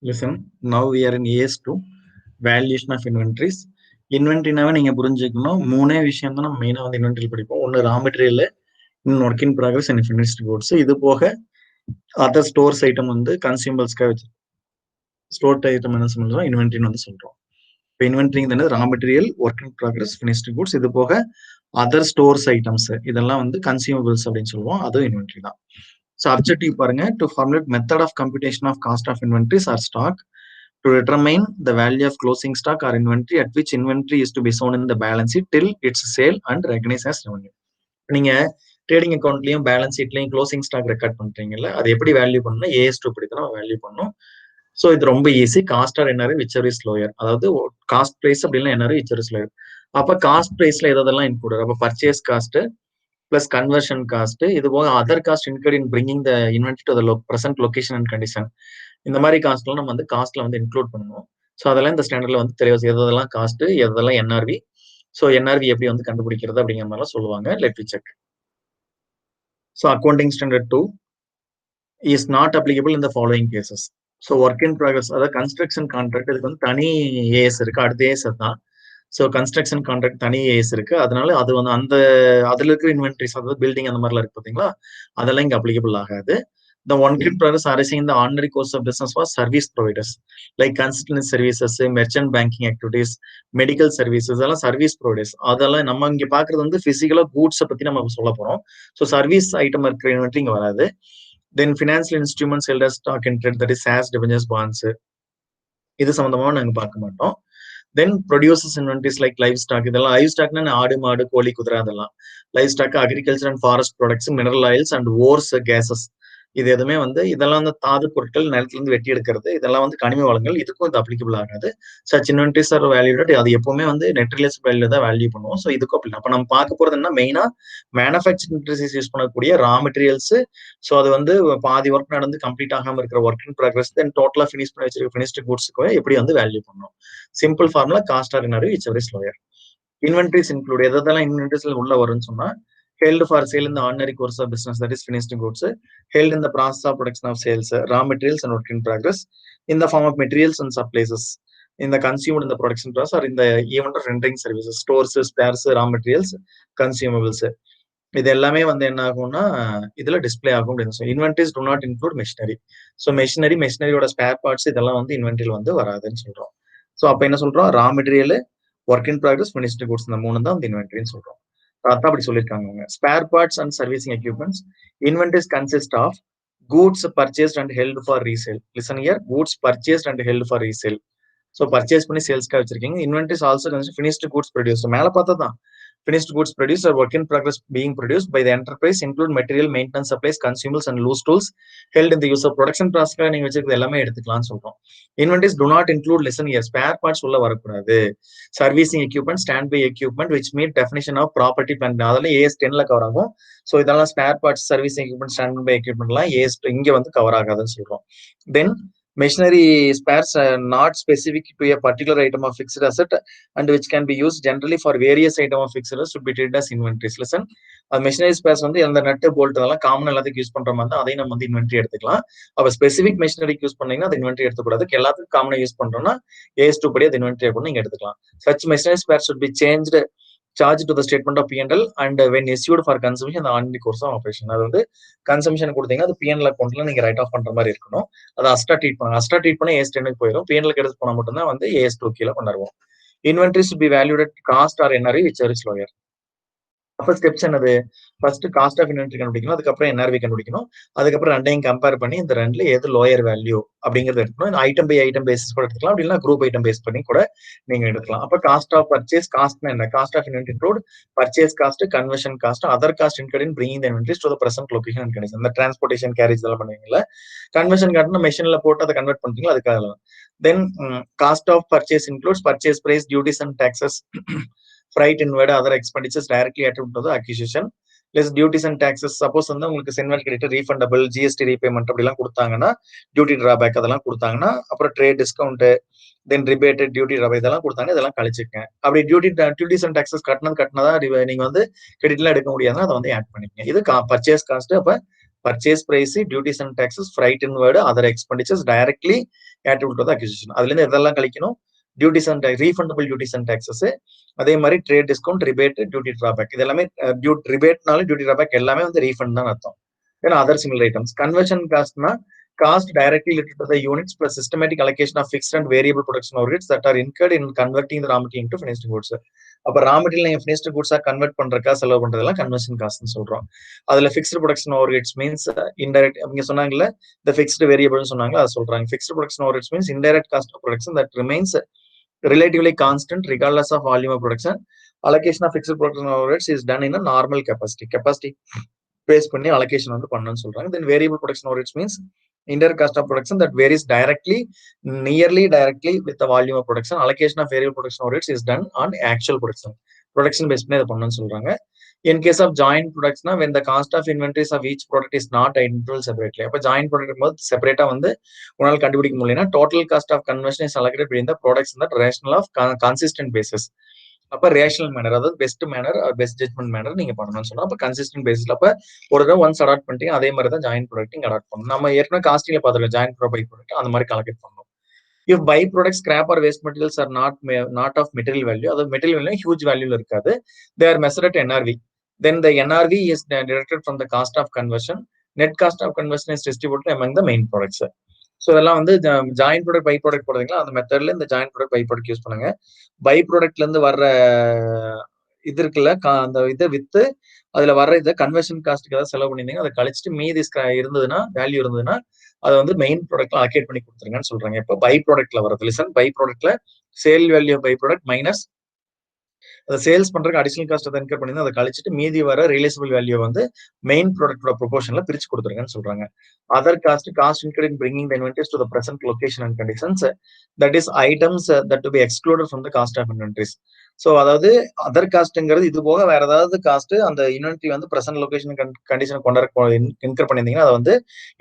Listen, now we are in AS2, valuation of inventories. இன்வென்ட்ரினாவே நீங்க புரிஞ்சுக்கணும். மூணே விஷயம் தான் நம்ம மெயினா வந்து இன்வென்ட்ரி படிப்போம். ஒன்னு ரா மெட்டீரியல், இன்னும் work in progress and finished goods. இது போக அதர் ஸ்டோர்ஸ் ஐட்டம் வந்து கன்சியூமபிள்ஸ்க்காக வச்சு ஸ்டோர் ஐட்டம் என்ன சொல்றோம், இன்வென்ட்ரின்னு வந்து சொல்றோம். இப்போ இன்வென்ட்ரிங்கிறது raw material, work in progress, finished goods. இது போக அதர் ஸ்டோர்ஸ் ஐட்டம்ஸ் இதெல்லாம் வந்து கன்சியூமபிள்ஸ் அப்படின்னு சொல்லுவோம். அதுவும் இன்வென்ட்ரி தான். ஸோ அப்ஜெக்டிவ் பாருங்க, to formulate method of computation of cost of inventories or stock to determine the value of closing stock or inventory at which inventory is to be shown in the balance sheet till its sale and recognized as revenue. நீங்க trading அக்கௌண்ட்லயும் balance ஷீட்லயும் closing stock record பண்றீங்கல்ல, அது எப்படி value பண்ணணும், AS2 படி தான் value பண்ணணும். ஸோ இது ரொம்ப easy. Cost or NR whichever is lower, அதாவது காஸ்ட் பிரைஸ் அப்படின்னா என்ஆர் விச்சர் இஸ் லோயர். அப்ப காஸ்ட் பிரைஸ்ல எதெல்லாம் இன்க்ளூட், அப்ப purchase cost plus conversion cost, இது போக other cost include in bringing the inventory to the present location and condition. இந்த மாதிரி காஸ்ட்லாம் நம்ம வந்து காஸ்ட்ல வந்து இன்க்ளூட் பண்ணணும். ஸோ அதெல்லாம் இந்த ஸ்டாண்டர்ட்ல வந்து தெளிவாக எதெல்லாம் காஸ்ட், எதெல்லாம் என்ஆர்வி. ஸோ என்ஆர்வி எப்படி வந்து கண்டுபிடிக்கிறது அப்படிங்கிற மாதிரிலாம் சொல்லுவாங்க. Let we check. So accounting standard 2 is not applicable in the following cases. So work in progress, அதாவது கன்ஸ்ட்ரக்ஷன் கான்ட்ராக்ட், இதுக்கு வந்து தனி ஏஎஸ் இருக்கு, அடுத்த ஏஎஸ் தான். ஸோ கன்ஸ்ட்ரக்ஷன் கான்ட்ராக்ட் தனி ஏஎஸ் இருக்கு, அதனால அது வந்து அந்த அதுல இருக்கிற இன்வென்ட்ரிஸ், அதாவது பில்டிங் அந்த மாதிரிலாம் இருக்கு பார்த்தீங்களா, அதெல்லாம் இங்க அப்ளிகபிள் ஆகாது. The work in progress arising in the ordinary course of business was service providers like consultancy services, merchant banking activities, medical services, அதெல்லாம் சர்வீஸ் ப்ரொவைடர்ஸ். அதெல்லாம் நம்ம இங்க பாக்குறது வந்து பிசிக்கலா கூட்ஸை பத்தி நம்ம சொல்ல போறோம். ஸோ சர்வீஸ் ஐட்டம் இருக்கிற இன்வென்ட்ரி இங்க வராது. Then financial instruments held as stock in trade, that is shares, debentures, bonds, இது சம்பந்தமா நாங்க பார்க்க மாட்டோம். Then producers inventories like livestock, இதெல்லாம் லைவ் ஸ்டாக்னா ஆடு மாடு கோழி குதிரை, அதெல்லாம் livestock. Agriculture and forest products, mineral oils and ores, gases, இது எதுவுமே வந்து இதெல்லாம் வந்து தாது பொருட்கள், நிலத்துல இருந்து வெட்டி எடுக்கிறது, இதெல்லாம் வந்து கனிம வளங்கள், இதுக்கும் இது அப்ளிகபிள் ஆகாது. சச் இன்வென்ட்ரிஸ் ஆர் வேல்யூட், அது எப்பவுமே வந்து நெட் ரிலேஷன் வேல்யூ தான் வேல்யூ பண்ணுவோம். ஸோ இதுக்கும் அப்படி. அப்ப நம்ம பார்க்க போறது என்ன, மெயினா மேனுஃபேக்சரிங் இண்டஸ்ட்ரீஸ் யூஸ் பண்ணக்கூடிய ரா மெட்டீரியல்ஸ். ஸோ அது வந்து பாதி ஒர்க் நடந்து கம்ப்ளீட் ஆகாம இருக்கிற ஒர்க் இன் ப்ராக்ரஸ், தென் டோட்டலா ஃபினிஷ் பண்ணி வச்சிருக்க ஃபினிஷ்டு குட்ஸ்க்கு எப்படி வந்து வேல்யூ பண்ணணும். Simple formula, cost or NRV whichever is lower. Inventories include, எதெல்லாம் இன்வென்ட்ரிஸ்ல உள்ள வரும்னு சொன்னா, held for sale in the ordinary course of business, that is finished goods, held in the process of production of sales, raw materials and work in progress in the form of materials and supplies in the consumed in the production process or in the event of rendering services, stores, spares, raw materials, consumables. இது எல்லாமே வந்து என்ன ஆகும்னா இதுல display ஆகும் அப்படின்னு சொல்லி. Inventories do not include machinery. So மெஷினரியோட ஸ்பேர் பார்ட்ஸ் இதெல்லாம் வந்து இன்வென்ட்ரியில் வந்து வராதுன்னு சொல்றோம். ஸோ அப்ப என்ன சொல்றோம், raw material, work in progress, finished goods, இந்த மூணு தான் வந்து இன்வென்ட்ரின்னு சொல்றோம். அதான் அப்படி சொல்லியிருக்காங்க. Spare parts and servicing equipments inventories consist of goods purchased and held for resale. Listen here, goods purchased and held for resale. So purchase பண்ணி சேல்ஸ்க்காக வச்சிருக்கீங்க. Inventories also finished goods produce, மேல பார்த்தா தான் finished goods produced or work in progress being produced by the enterprise include material, maintenance supplies, consumables and loose tools held in the use of production process. நீங்க வச்சிருக்கிறது எல்லாமே எடுத்துக்கலாம்னு சொல்றோம். Inventories do not include, listen here, spare parts உள்ள வரக்கூடாது. Servicing equipment, standby equipment which meet definition of property plant, அதெல்லாம் AS10ல cover ஆகும். So இதெல்லாம் spare parts, servicing equipment, standby எக்யூப்மெண்ட்லாம் இங்க வந்து கவர் ஆகாதுன்னு சொல்றோம். தென் machinery spares are not specific to a particular item of fixed asset and which can be used generally for various item of fixed assets should be treated as inventories. Listen, machinery spares வந்து அந்த நட்டு bolt அதெல்லாம் common எல்லாத்துக்கும் use பண்ற மாதிரி அதையும் நம்ம வந்து இன்வென்ட்ரி எடுத்துக்கலாம். அப்ப ஸ்பெசிபிக் மெஷினரிக்கு யூஸ் பண்ணீங்கன்னா அது இன்வென்ட்ரி எடுத்துக்கூடாது. எல்லாத்துக்கும் காமனா யூஸ் பண்றோம்னா AS2 படி அது இன்வென்ட்ரி பண்ணி நீங்க எடுத்துக்கலாம். Such machinery spares should be charged to the statement of P&L and when issued for consumption in the ordinary course of operation. அது வந்து கன்சம்ஷன் கொடுத்தீங்கன்னா அது P&L அக்கௌண்ட்ல நீங்க ரைட் ஆஃப் பண்ற மாதிரி இருக்கணும். அது அஸ்டா ட்ரீட் பண்ணணும். அஸ்டா ட்ரீட் பண்ண AS10க்கு போயிடும். P&L எடுத்து போனா மட்டும்தான் வந்து AS2 கீழே கொண்டாடுவோம். Inventory should be valued at cost or NRV whichever is lower. அப்ப ஸ்டெப்ஸ் என்னது, ஃபர்ஸ்ட் காஸ்ட் ஆஃப் இன்வென்ட்ரி கண்டுபிடிக்கணும், அதுக்கப்புறம் என்ஆர்வி கண்டுபிடிக்கணும், அதுக்கப்புறம் ரெண்டையும் கம்பேர் பண்ணி இந்த ரெண்டுல எது லோயர் வேல்யூ அப்படிங்கறது எடுக்கணும். ஐட்டம் பை ஐட்டம் பேசிஸ் கூட எடுத்துக்கலாம், அப்படி இல்லைன்னா குரூப் ஐட்டம் பேஸ் பண்ணி கூட நீங்க எடுக்கலாம். அப்ப காஸ்ட் ஆஃப் பர்ச்சேஸ், காஸ்ட்னா என்ன, cost of inventory include purchase cost, conversion cost, other cost include in bringing the inventories to the present location and condition. இந்த டிரான்ஸ்போர்ட்டேஷன், கேரேஜ் எல்லாம் பண்ணுவீங்கல்ல, கன்வர்ஷன் காஸ்ட்னா மெஷின்ல போட்டு அதை கன்வெர்ட் பண்றீங்களா அதுக்காக. Then cost of purchase includes purchase price, duties and taxes, freight inward, other expenditures directly attributed to the acquisition, less duties and taxes. Suppose வந்து உங்களுக்கு சென்வல் credit, refundable, GST repayment அப்படிலாம் கொடுத்தாங்கன்னா, டியூட்டி டிராபேக் அதெல்லாம் கொடுத்தாங்கன்னா, அப்புறம் trade discount, தென் ரிபேட்டட், duty drawback இதெல்லாம் கொடுத்தாங்க, இதெல்லாம் கழிச்சுக்கேன். அப்படி டியூட்டிஸ் அண்ட் டாக்ஸஸ் கட்டினதா நீங்க வந்து கிரெடிட்லாம் எடுக்க முடியாதுன்னா அதை வந்து ஆட் பண்ணிக்கங்க. இது பர்ச்சேஸ் காஸ்ட். அப்ப purchase price, duties and taxes, freight inward, other expenditures directly attributable to the acquisition. அதுல இருந்து எதெல்லாம் கழிக்கணும், duties and refundable duties and taxes, அதே மாதிரி trade discount, rebate, duty drawback. இது எல்லாமே ரிபேட்னாலும் டியூட்டி ட்ராபேக் எல்லாமே வந்து ரீஃபண்ட் தான் அர்த்தம். ஏன்னா அதர் சிமிலர் ஐட்டம்ஸ். கன்வர்ஷன் காஸ்ட்னா cost directly related to the units plus systematic allocation of fixed and variable production overheads that are incurred in converting the raw material into finished goods. அப்ப ரா மெட்டீரியல் நீங்க finished goods convert பண்றதுக்கா செலவு பண்றதெல்லாம் conversion காஸ்ட்னு சொல்றோம். அதுல fixed production overheads means indirect, நீங்க சொன்னாங்கல்ல இந்த ஃபிக்ஸ்டு வேரியபிள்னு சொன்னாங்க, அதை சொல்றாங்க. Fixed production overheads means indirect cost of production that remains relatively constant regardless of volume of production. Allocation of fixed production overheads is done in a normal capacity base பண்ணி allocation வந்து பண்ணணும்னு சொல்றாங்க. Then variable production overheads means indirect cost of production that varies nearly directly with the volume of production. Allocation of variable production overheads is done on actual production based பண்ணி அதை பண்ணணும்னு சொல்றாங்க. In case of joint products, when the cost of inventories of each product is not identifiable separately, அப்ப joint product போது செப்பரேட்டா வந்து உங்களால கண்டுபிடிக்க முடியலன்னா total cost of conversion is allocated between the products in the rational of consistent basis. அப்ப rational manner, அதாவது best manner best judgement manner நீங்க பண்ணணும்னு சொன்னா அப்ப கன்சிஸ்டன்ட் பேசிஸ்ல அப்ப ஒரு தடவை ஒன்ஸ் அடாப்ட் பண்ணிட்டீங்க, அதே மாதிரி தான் ஜாயின்ட் ப்ராடக்ட் நீங்க அடாப்ட் பண்ணணும். நம்ம ஏற்கனவே காஸ்டிங்ல பாத்துருக்கோம் ஜாயின்ட் பை ப்ராடக்ட் அந்த மாதிரி கால்குலேட் பண்ணணும். If by product scrap or waste materials are not of material value, அதாவது மெட்டீரியல் வேல்யூ ஹியூஜ் வேல்யூல இருக்காது, they are measured at NRV, then the NRV is deducted from the cost of conversion. Net cost of conversion is distributed among the main products. So இதெல்லாம் வந்து joint product by product போடுறீங்களா அந்த மெத்தட்ல இந்த joint product by product use பண்ணுங்க. By ப்ராடக்ட்ல இருந்து வர்ற இது இருக்குல்ல, அந்த இதை வித்து அதுல வர்ற இதை கன்வர்ஷன் காஸ்ட்டுக்கு ஏதாவது செலவு பண்ணிருந்தீங்க, அதை கழிச்சுட்டு மீதி இருந்ததுன்னா வேல்யூ இருந்ததுன்னா அதை வந்து மெயின் ப்ராடக்ட்ல அலோகேட் பண்ணி கொடுத்துருங்கன்னு சொல்றாங்க. இப்போ பை ப்ராடக்ட்ல வரது லிசன், பை ப்ராடக்ட்ல sale value by product minus அதை சேல்ஸ் பண்றதுக்கு அடிஷனல் காஸ்ட் அதை இன்கர் பண்ணி அதை கழிச்சுட்டு மீதி வர ரியலைசபிள் வேல்யூ வந்து மெயின் ப்ராடக்டோட ப்ரொபோர்ஷன்ல பிரிச்சு கொடுத்துருங்கன்னு சொல்றாங்க. Other cost include in bringing the inventories to the present location and conditions, that is items that to be excluded from the cost of inventories. So அதாவது அதர் காஸ்ட்ங்கிறது இது போக வேற ஏதாவது காஸ்ட் அந்த இன்வென்டரி வந்து பிரசன்ட் லொகேஷன் கண்டிஷன் கொண்டு incur பண்ணிருந்தீங்கன்னா அதை வந்து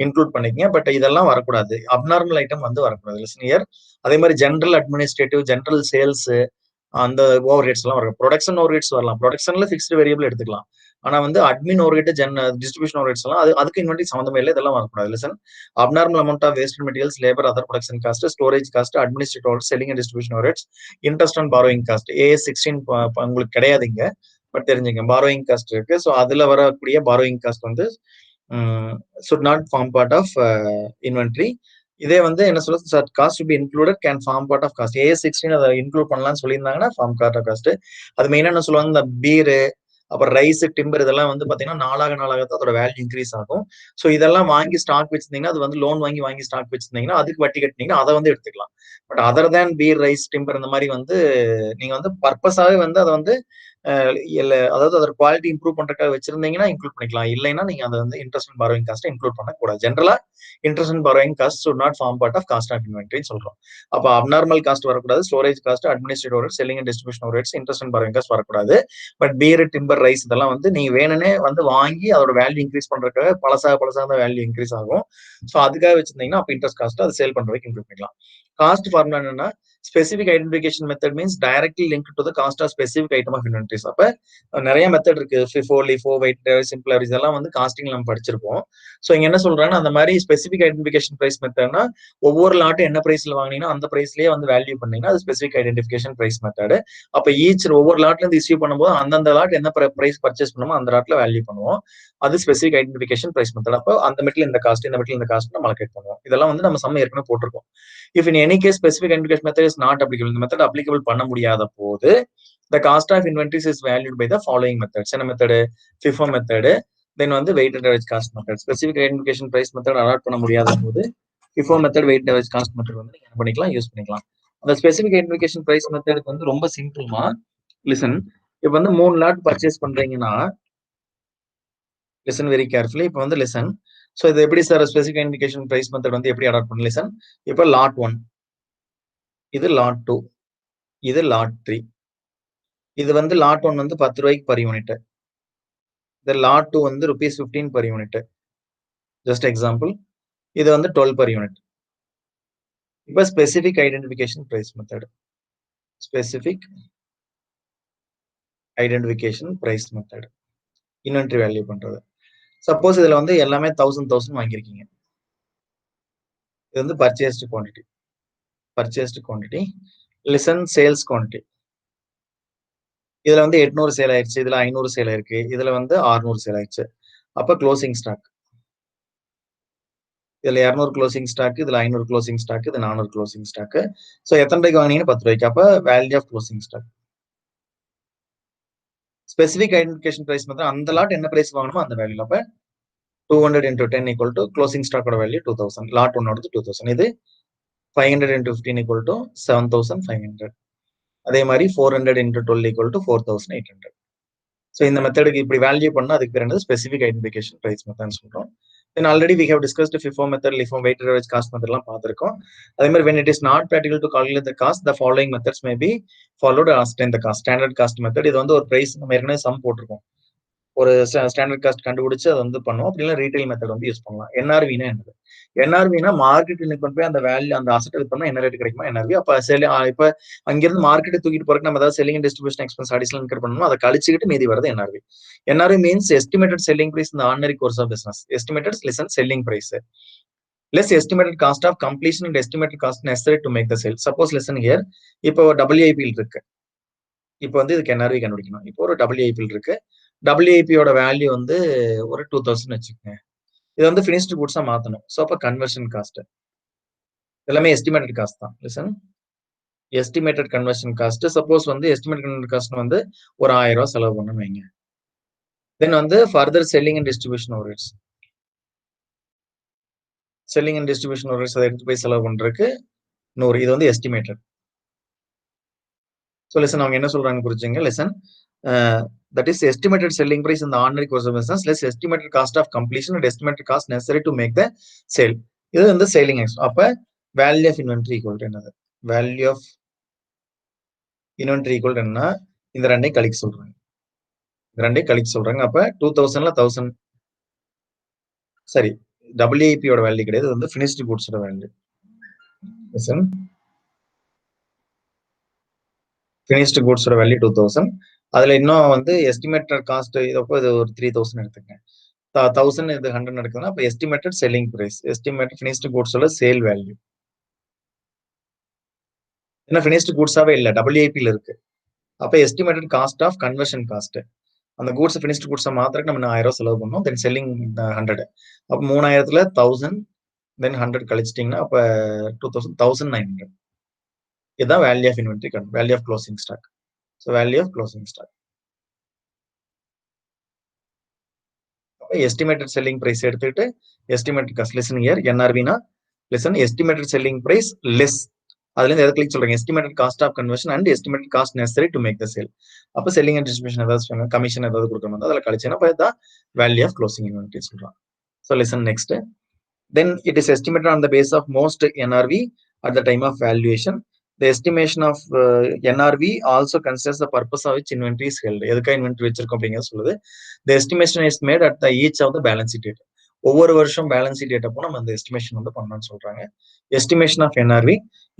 இன்க்ளூட் பண்ணிக்கங்க. பட் இதெல்லாம் வரக்கூடாது, அப்நார்மல் ஐட்டம் வந்து வரக்கூடாது லிசன் ஹியர். அதே மாதிரி ஜென்ரல் அட்மினிஸ்ட்ரேட்டிவ், ஜென்ரல் சேல்ஸ் அந்த ஓவர் ஹெட்ஸ் எல்லாம் வரும். ப்ரொடக்ஷன் ஓவர் ஹெட்ஸ் வரலாம், ப்ரொடக்ஷன்ல ஃபிக்ஸ்டு வேரியபிள் எடுத்துக்கலாம். ஆனா வந்து admin overhead, distribution overheads எல்லாம் அதுக்கு இன்வென்டரி சம்மந்தமே இல்லை, இதெல்லாம் வரக்கூடாது. Listen, abnormal amount of waste materials, labour, other production cost, storage cost, administrative, selling and distribution overheads, interest and borrowing cost. AS16 உங்களுக்கு கிடையாதுங்க, பட் தெரிஞ்சுங்க borrowing cost இருக்கு. ஸோ அதுல வரக்கூடிய பாரோயிங் காஸ்ட் வந்து should not form part of inventory. இதே வந்து என்ன சொல்றது, cost to be included can form part of cost. AS16 அதை இன்க்ளூட் பண்ணலாம்னு சொல்லியிருந்தாங்கன்னா ஃபார்ம் பார்ட் ஆஃப் காஸ்ட். அது மெயினா என்ன சொல்லுவாங்க, இந்த பீரு அப்புறம் ரைஸ், டிம்பர் இதெல்லாம் வந்து பாத்தீங்கன்னா நாளாக தான் அதோட வேல்யூ இன்க்ரீஸ் ஆகும். ஸோ இதெல்லாம் வாங்கி ஸ்டாக் வச்சிருந்தீங்கன்னா, அது வந்து லோன் வாங்கி ஸ்டாக் வச்சிருந்தீங்கன்னா அதுக்கு வட்டி கட்டினீங்கன்னா அதை வந்து எடுத்துக்கலாம். But other than beer, rice, timber இந்த மாதிரி வந்து நீங்க வந்து பர்பஸாவே வந்து அதை வந்து அதாவது அதோட குவாலிட்டி இம்ப்ரூவ் பண்றதுக்காக வச்சிருந்தீங்கன்னா இன்க்ளூட் பண்ணிக்கலாம். இல்லைன்னா நீங்க அதை வந்து interest and borrowing cost include பண்ணக்கூடாது. ஜென்ரலா interest and borrowing cost should not form part of cost of இன்வென்டரின்னு சொல்றோம். அப்ப அப்நார்மல் காஸ்ட் வரக்கூடாது, storage cost, administrative overheads, selling and distribution overheads, interest and borrowing cost வரக்கூடாது. பட் பீர், டிம்பர், ரைஸ் இதெல்லாம் வந்து நீங்க வேணும்னே வந்து வாங்கி அதோட வேல்யூ இன்க்ரீஸ் பண்றதுக்காக பழசா தான் வேல்யூ இன்க்ரீஸ் ஆகும். ஸோ அதுக்காக வச்சிருந்தீங்கன்னா அப்ப இன்ட்ரெஸ்ட் காஸ்ட் அதை சேல் பண்றதுக்கு இன்க்ளூட் பண்ணிக்கலாம். காஸ்ட் ஃபார்முலா என்னன்னா, specific identification method means directly link to the cost of specific item of inventories. அப்ப நிறைய மெத்தட் இருக்கு, FIFO, LIFO, weight, simple average, இதெல்லாம் வந்து காஸ்டிங் நம்ம படிச்சிருப்போம். ஸோ இங்க என்ன சொல்றாங்கன்னா, அந்த மாதிரி ஸ்பெசிபிக் ஐடென்டிஃபிகேஷன் பிரைஸ் மெத்தட்னா ஒவ்வொரு லாட்டும் என்ன பிரைஸ்ல வாங்கினீங்கன்னா அந்த பிரைஸ்லயே வந்து வேல்யூ பண்ணீங்கன்னா அது ஸ்பெசிபிக் ஐடென்டிஃபிகேஷன் பிரைஸ் மெத்தட். அப்ப ஒவ்வொரு லாட்ல இருந்து இஷ்யூ பண்ணும்போது அந்தந்த லாட் என்ன பிரைஸ் பர்ச்சேஸ் பண்ணுமோ அந்த லாட்ல வேல்யூ பண்ணுவோம். அது ஸ்பெசிபிக் ஐடென்டிஃபிகேஷன் பிரைஸ் மெத்தட். அப்போ அந்த மெட்டீரியல் இந்த காஸ்ட், இந்த மெட்டீரியல் இந்த காஸ்ட் நம்ம அலோகேட் பண்ணுவோம். இதெல்லாம் வந்து நம்ம சம்ம ஏற்கனவே போட்டிருக்கோம். If in any case specific identification method is not applicable, இந்த மெத்தட் அப்ளிகபிள் பண்ண முடியாத போது the cost of inventories is valued by the following methods. என்ன மெத்தட்? FIFO மெத்தட், தென் வந்து weighted average cost method. Specific identification price method adopt பண்ண முடியாத போது FIFO method, weighted average cost method வந்து நீங்க என்ன பண்ணிக்கலாம், யூஸ் பண்ணிக்கலாம். அந்த ஸ்பெசிபிக் ஐடென்டிஃபிகேஷன் பிரைஸ் மெத்தடுக்கு வந்து ரொம்ப சிம்பிள்மா. லிசன், இப்போ வந்து 3 லாட் பர்ச்சேஸ் பண்றீங்கன்னா லிசன் வெரி கேர்ஃபுல்லி. இப்போ வந்து லிசன், ஸோ இது எப்படி sir specific identification price method வந்து எப்படி அடாப்ட் பண்ண? லிசன், இப்போ லாட் 1, இது லாட் 2, இது லாட் 3. இது வந்து லாட் 1 வந்து 10 ரூபாய்க்கு பர் யூனிட், இந்த லாட் 2 வந்து ₹15 பர் யூனிட், ஜஸ்ட் எக்ஸாம்பிள். இது வந்து 12 பர் யூனிட். இப்போ specific identification price method, specific identification price method, inventory value பண்றது. சப்போஸ் இதுல வந்து எல்லாமே 1000 வாங்கியிருக்கீங்க, இது வந்து purchased quantity. Purchased quantity less sales quantity. இதுல வந்து 800 சேல் ஆயிடுச்சு, இதுல 500 சேல் ஆயிருக்கு, இதுல வந்து 600 சேல் ஆயிடுச்சு. அப்ப க்ளோசிங் ஸ்டாக் இதுல 200 க்ளோசிங் ஸ்டாக், இதுல 500 க்ளோசிங் ஸ்டாக், இது 400 க்ளோசிங் ஸ்டாக். ஸோ எத்தனை ரூபாய்க்கு வாங்கினீங்க? 10 ரூபாய்க்கு. அப்ப value of closing stock. Specific identification price வந்து அந்த லாட் என்ன பிரைஸ் வாங்கணுமோ அந்த வேல்யூ. அப்ப 200 into 10 equal to க்ளோசிங் ஸ்டாக்கோட வேல்யூ 2000. லாட் ஒன்னோடது 2000. இது 500 into 15 equal to 7500. அதே மாதிரி 400 into 12 equal to 4800. ஸோ இந்த மெத்தடுக்கு இப்படி வேல்யூ பண்ணா அதுக்கு பேர் என்னது? ஸ்பெசிபிக் ஐடென்டிஃபிகேஷன் பிரைஸ் மெத்தட்னு சொல்றோம். Then already we have discussed FIFO method, LIFO, weighted average cost மெத்தட்லாம் பார்த்திருக்கோம். அதே மாதிரி when it is not practical to calculate the cost, the following methods may be followed as in the cost. Standard cost method. இது வந்து ஒரு price நம்ம ஏற்கனவே some போட்டிருக்கோம். ஒரு ஸ்டாண்டர்ட் காஸ்ட் கண்டுபிடிச்சு அதை வந்து பண்ணுவோம். அப்படி இல்லை ரீட்டைல் மெத்தட் வந்து யூஸ் பண்ணலாம். NRVனா என்னது? NRVனா மார்க்கெட் கொண்டு போய் அந்த வேல்யூ அந்த அசெட் வித்தோம்னா என்ன ரேட் கிடைக்குமா NRV. அப்ப இப்ப அங்கிருந்து மார்க்கெட்டை தூக்கிட்டு போறதுக்கு நம்ம ஏதாவது selling distribution expense additional incur பண்ணணும், அதை கழிச்சுக்கிட்டு மீதி வருது NRV. NRV means estimated selling price இந்த ordinary course of business. Estimated less selling price less estimated cost of completion and estimated cost necessary to make the sale. Suppose listen here இப்போ WIP இருக்கு. இப்போ வந்து இதுக்கு NRV கண்டுபிடிக்கணும். இப்போ ஒரு WIP இருக்கு. WIPயோட வேல்யூ வந்து ஒரு 2000 வச்சுக்கோங்க. இது வந்து ஃபினிஷ்டு குட்ஸா மாத்தணும். ஸோ அப்ப கன்வர்ஷன் காஸ்ட் எல்லாமே எஸ்டிமேட்டட் காஸ்ட் தான். Listen, estimated conversion cost. Suppose வந்து எஸ்டிமேட்டட் காஸ்ட் வந்து ஒரு 1000 ரூபாய் செலவு பண்ணணும் வைங்க. தென் வந்து further selling and distribution overheads. Selling and distribution overheads அதை எடுத்து போய் செலவு பண்றதுக்கு 100. இது வந்து எஸ்டிமேட்டட். ஸோ லெசன் அவங்க என்ன சொல்றாங்க குறிச்சுங்க. Listen that is estimated selling price in the ordinary course of business less estimated cost of completion and estimated cost necessary to make the sale. இது வந்து selling expense. அப்ப value of inventory equal to என்னது? value of inventory equal to என்ன? இந்த ரெண்டையும் கழிக்க சொல்றாங்க. இந்த ரெண்டையும் கழிக்க சொல்றாங்க. அப்ப 2000ல 1000 சரி WIP யோட வேல்யூ கிடையாது, இது வந்து finished goods ஓட வேல்யூ. listen, finished goods ஓட வேல்யூ 2000. அதுல இன்னும் வந்து எஸ்டிமேட்டட் காஸ்ட் இதப்போ இது ஒரு 3000 எடுத்துக்கங்க. 1000 இது 100 நடக்குதுன்னா அப்ப estimated selling price, estimated finished கூட்ஸோட சேல் வேல்யூ. ஏன்னா ஃபினிஷ்டு கூட்ஸாவே இல்லை WIPல இருக்கு. அப்ப estimated cost of conversion cost. அந்த கூட்ஸ் ஃபினிஷ்டு கூட்ஸா மாத்திரக்கு நம்ம 1000 செலவு பண்ணோம். Then selling 100. அப்ப 3000ல 1000 தென் 100 கழிச்சிட்டீங்கன்னா அப்ப 1900. இதுதான் value of inventory, value of closing stock. So value of closing stock. Estimated selling price எடுத்துக்கிட்டு எஸ்டிமேட்டட் காஸ்ட். லிசன் ஹியர் NRVனா listen estimated selling price less அதுல இருந்து எதை கிளிக் சொல்றீங்க? Estimated cost of conversion and estimated cost necessary to make the sale. அப்ப selling and distribution ஏதாவது commission ஏதாவது கொடுக்கணும், அதில் கழிச்சுன்னா இதுதான் வேல்யூ ஆஃப் க்ளோசிங் இன்வென்டரி சொல்றான். So listen next. Then it is estimated on the basis of most NRV at the time of valuation. The estimation of NRV also considers the purpose of which inventory is held. எதுக்காக inventory வச்சிருக்கோம் அப்படிங்கிறது சொல்லுது. The estimation is made at the each of the balance sheet date. ஒவ்வொரு வருஷம் balance sheet date அப்போ நம்ம அந்த estimation வந்து பண்ணணும்னு சொல்றாங்க. Estimation of NRV.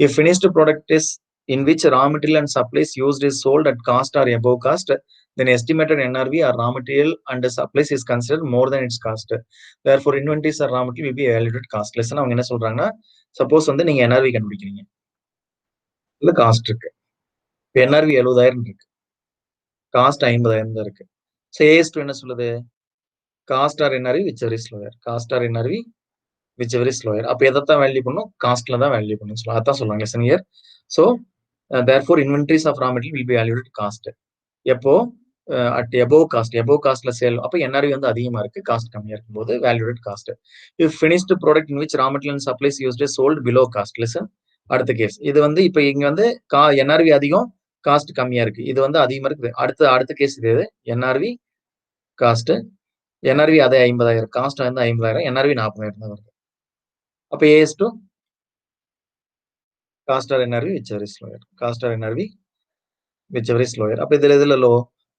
If finished product is in which raw material and supplies used is sold at cost or above cost, then estimated NRV or raw material and supplies is considered more than its cost. Therefore inventories or raw material will be evaluated cost less. அவங்க என்ன சொல்றாங்கன்னா, suppose வந்து நீங்க NRV கண்டுபிடிக்கிறீங்க, இல்ல cost இருக்கு. இப்போ NRV 70000 இருக்கு, cost 50000 தான் இருக்கு. சேஸ்2 என்ன சொல்லுது? Cost or NRV whichever is lower. Cost or NRV whichever is lower. அப்ப எதைத்தான் வேல்யூ பண்ணும்? காஸ்ட்ல தான் வேல்யூ பண்ணும். அதான் சொல்றாங்க lesson here. So therefore inventories of raw material will be valued at cost. எப்போ at above cost, above costல sale. அப்ப NRV வந்து அதிகமா இருக்கு, காஸ்ட் கம்மியா இருக்கும் போது valued at cost. If finished product in which raw material and supplies used is sold below cost. listen, அடுத்த கேஸ். இது வந்து இப்ப இங்க வந்து NRV அதிகம், காஸ்ட் கம்மியா இருக்கு. இது வந்து அதிகமா இருக்குது. அடுத்த கேஸ் இது NRV காஸ்ட். NRV அதே 50000, காஸ்ட் வந்து 50000, NRV 40000 தான் வருது. அப்ப AS2 cost or NRV whichever is lower. Cost or NRV whichever is lower. அப்ப இதுல லோ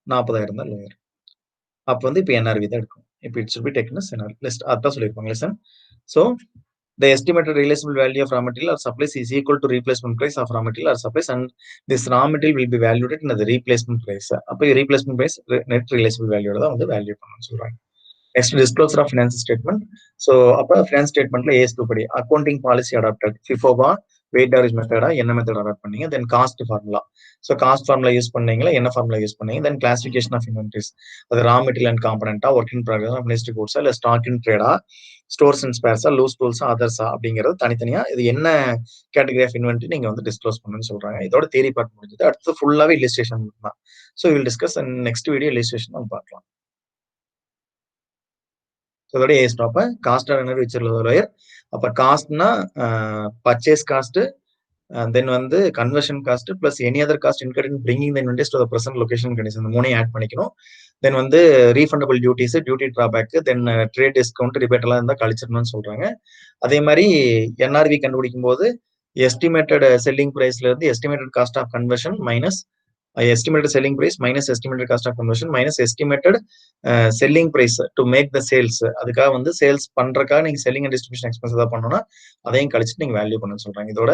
40000 தான் லோயர். அப்ப வந்து இப்ப NRV தான் எடுக்கும். இப்ப it should be taken as NRV. List அதான் சொல்லிருப்பாங்க. Listen. So the estimated realizable value of raw material or supplies is equal to replacement price of raw material or supplies, and this raw material will be valued at the replacement price. அப்ப replacement price net realizable value தான் வந்து value பண்ணணும்னு சொல்றாங்க. Next disclosure of finance statement. So அப்போ finance ஸ்டேட்மெண்ட்ல AS2 படி accounting policy adopted FIFOவா weight average மெத்தடா என்ன மெத்தட் அடாப்ட் பண்ணீங்க, then cost formula. So cost formula use பண்ணீங்களா, என்ன ஃபார்முலா யூஸ் பண்ணீங்க, தென் கிளாசிஃபிகேஷன் ஆஃப் இன்வென்டரிஸ். அது ரா மெட்டீரியல் அண்ட் காம்பனண்டா, ஒர்க் இன் ப்ராக்ரஸ், ஃபினிஷ்டு கூட்ஸா, இல்ல ஸ்டாக் இன் ட்ரேடா, ஸ்டோர்ஸ் அண்ட் ஸ்பேர்ஸா, லூஸ் டூல்ஸா, அதர்ஸா அப்படிங்கிறது தனித்தனியா இது என்ன கேட்டகரி ஆஃப் இன்வென்டரி நீங்க வந்து டிஸ்க்ளோஸ் பண்ணணும்னு சொல்றாங்க. இதோட தியரி பார்ட் முடிஞ்சது. அடுத்து ஃபுல்லாவே இல்லஸ்ட்ரேஷன் தான். So will discuss and next video illustration நம்ம பார்க்கலாம். இதோட a stop cost or energy which lower. அப்ப காஸ்ட்னா பர்ச்சேஸ் காஸ்ட், தென் வந்து conversion cost plus any other cost including bringing the inventories to the present location condition. இந்த மூணையும் add பண்ணிக்கணும். தென் வந்து refundable duties, duty drawback, then trade discount, rebate எல்லாம் இருந்தால் கழிச்சிடணும்னு சொல்றாங்க. அதே மாதிரி என்ஆர்வி கண்டுபிடிக்கும் போது எஸ்டிமேட்டட் செல்லிங் பிரைஸ்ல இருந்து estimated cost of conversion minus estimated selling price minus estimated cost of conversion minus estimated selling price to make the sales. அதுக்காக வந்து சேல்ஸ் பண்றதுக்காக நீங்க செல்லிங் அண்ட் டிஸ்ட்ரிபியூஷன் எக்ஸ்பென்ஸ் தான் பண்ணணும்னா அதையும் கழிச்சுட்டு நீங்க வேல்யூ பண்ணணும்னு சொல்றாங்க. இதோட